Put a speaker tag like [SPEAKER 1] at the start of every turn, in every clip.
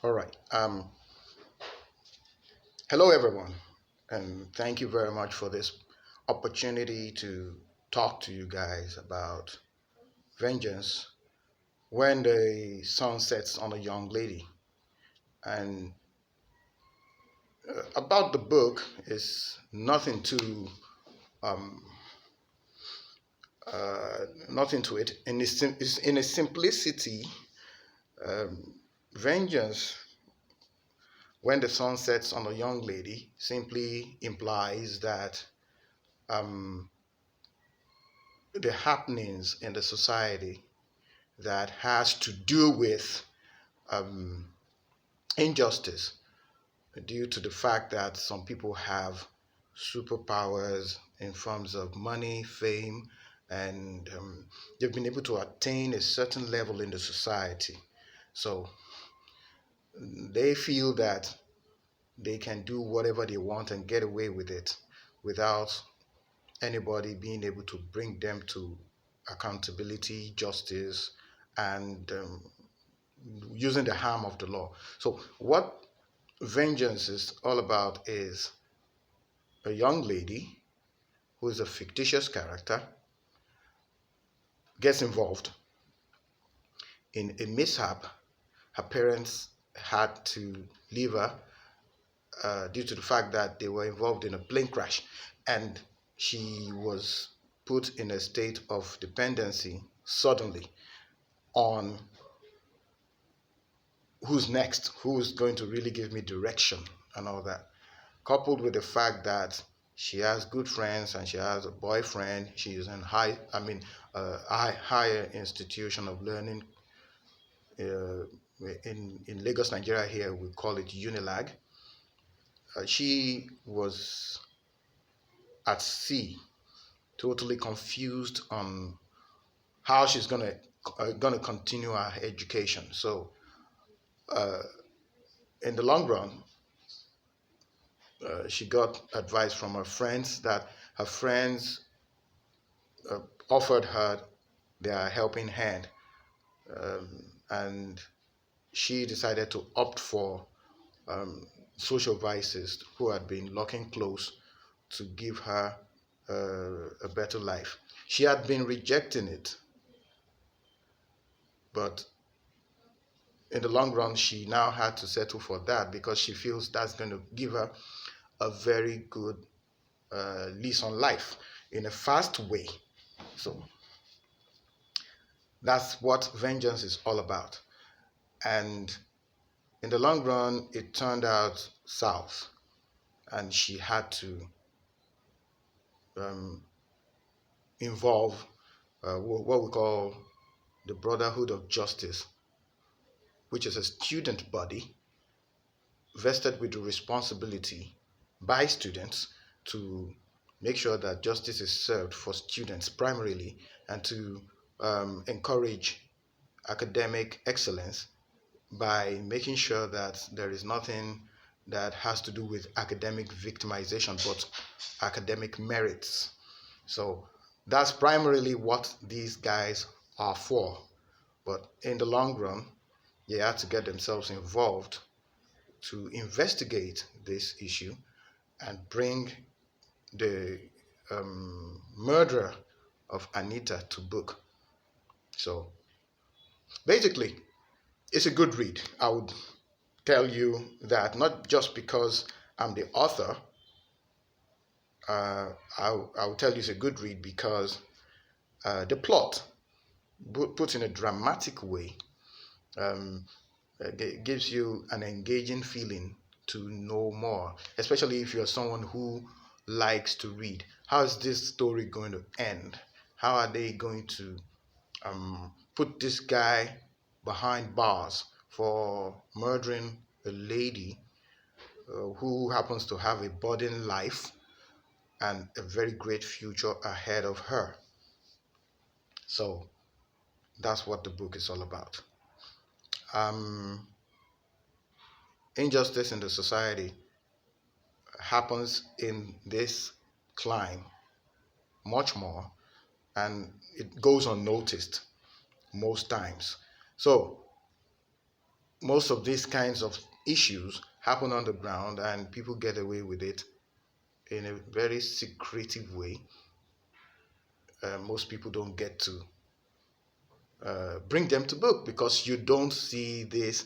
[SPEAKER 1] All right. Hello, everyone, and thank you very much for this opportunity to talk to you guys about vengeance when the sun sets on a young lady. And about the book is um, nothing to it. In a simplicity, um, vengeance when the sun sets on a young lady simply implies that um, the happenings in the society that has to do with um, injustice due to the fact that some people have superpowers in forms of money, fame, and they've been able to attain a certain level in the society. So they feel that they can do whatever they want and get away with it without anybody being able to bring them to accountability, justice, and using the harm of the law. So, what vengeance is all about is a young lady who is a fictitious character gets involved in a mishap. Her parents had to leave her due to the fact that they were involved in a plane crash, and she was put in a state of dependency suddenly on who's next, who's going to really give me direction and all that. Coupled with the fact that she has good friends and she has a boyfriend, she is in higher institution of learning uh, in Lagos, Nigeria. Here we call it Unilag. She was at sea, totally confused on how she's gonna continue her education. So uh, in the long run, she got advice from her friends that her friends uh, offered her their helping hand, and she decided to opt for um, social vices who had been locking close to give her a better life. She had been rejecting it, but in the long run, she now had to settle for that because she feels that's going to give her a very good lease on life in a fast way. So that's what vengeance is all about. And in the long run, it turned out south, and she had to um, involve what we call the Brotherhood of Justice, which is a student body vested with the responsibility by students to make sure that justice is served for students primarily and to encourage academic excellence by making sure that there is nothing that has to do with academic victimization but academic merits. So that's primarily what these guys are for. But in the long run, they had to get themselves involved to investigate this issue and bring the murderer of Anita to book. So basically, it's a good read. I would tell you that not just because I'm the author, I'll tell you it's a good read because the plot, put in a dramatic way, um, gives you an engaging feeling to know more, especially if you're someone who likes to read. How is this story going to end? How are they going to put this guy behind bars for murdering a lady who happens to have a budding life and a very great future ahead of her? So that's what the book is all about. Um, Injustice in the society happens in this climb much more, and it goes unnoticed most times. So most of these kinds of issues happen on the ground and people get away with it in a very secretive way. Most people don't get to bring them to book because you don't see this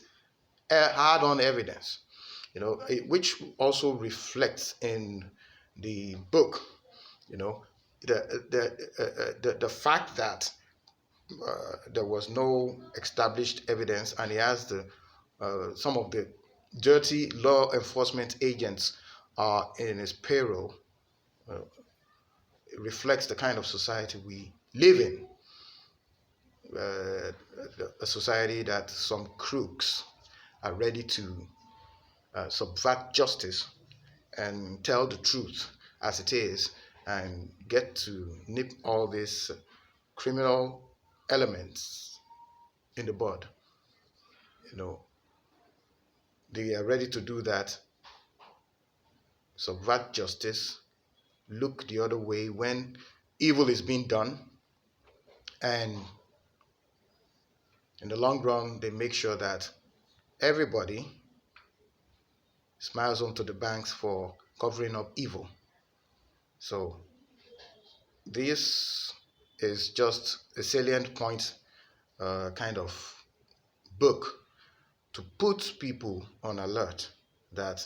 [SPEAKER 1] hard-on evidence, which also reflects in the book, the fact that there was no established evidence, and he has some of the dirty law enforcement agents are in his payroll. It reflects the kind of society we live in, a society that some crooks are ready to subvert justice and tell the truth as it is and get to nip all these criminal elements in the bud. They are ready to do that, subvert justice, look the other way when evil is being done, and in the long run, they make sure that everybody smiles onto the banks for covering up evil. So this is just a salient point kind of book to put people on alert that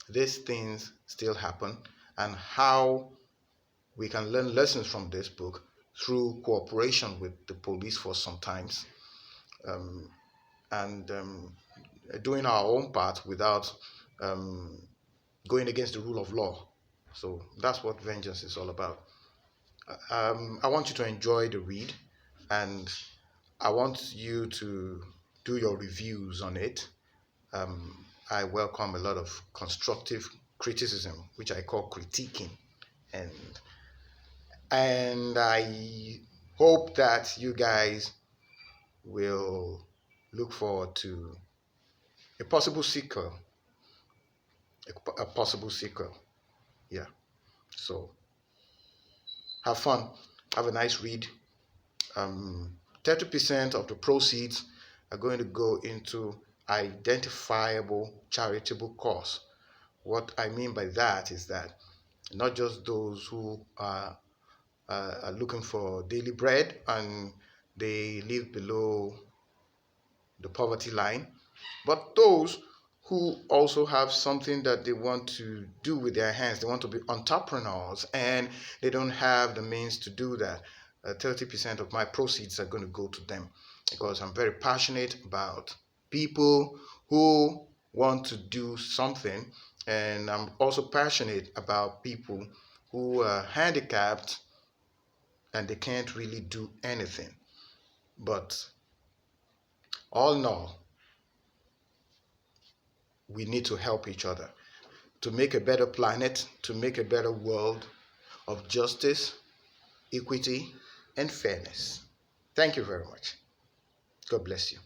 [SPEAKER 1] these things still happen and how we can learn lessons from this book through cooperation with the police force sometimes, and doing our own part without going against the rule of law. So that's what Vengeance is all about. I want you to enjoy the read, and I want you to do your reviews on it. I welcome a lot of constructive criticism, which I call critiquing, and I hope that you guys will look forward to a possible sequel. A possible sequel. Yeah. So have fun. Have a nice read. 30% of the proceeds are going to go into identifiable charitable cause. What I mean by that is that not just those who are looking for daily bread and they live below the poverty line, but those who also have something that they want to do with their hands. They want to be entrepreneurs and they don't have the means to do that. 30% of my proceeds are going to go to them because I'm very passionate about people who want to do something, and I'm also passionate about people who are handicapped and they can't really do anything. But all in all, we need to help each other to make a better planet, to make a better world of justice, equity, and fairness. Thank you very much. God bless you.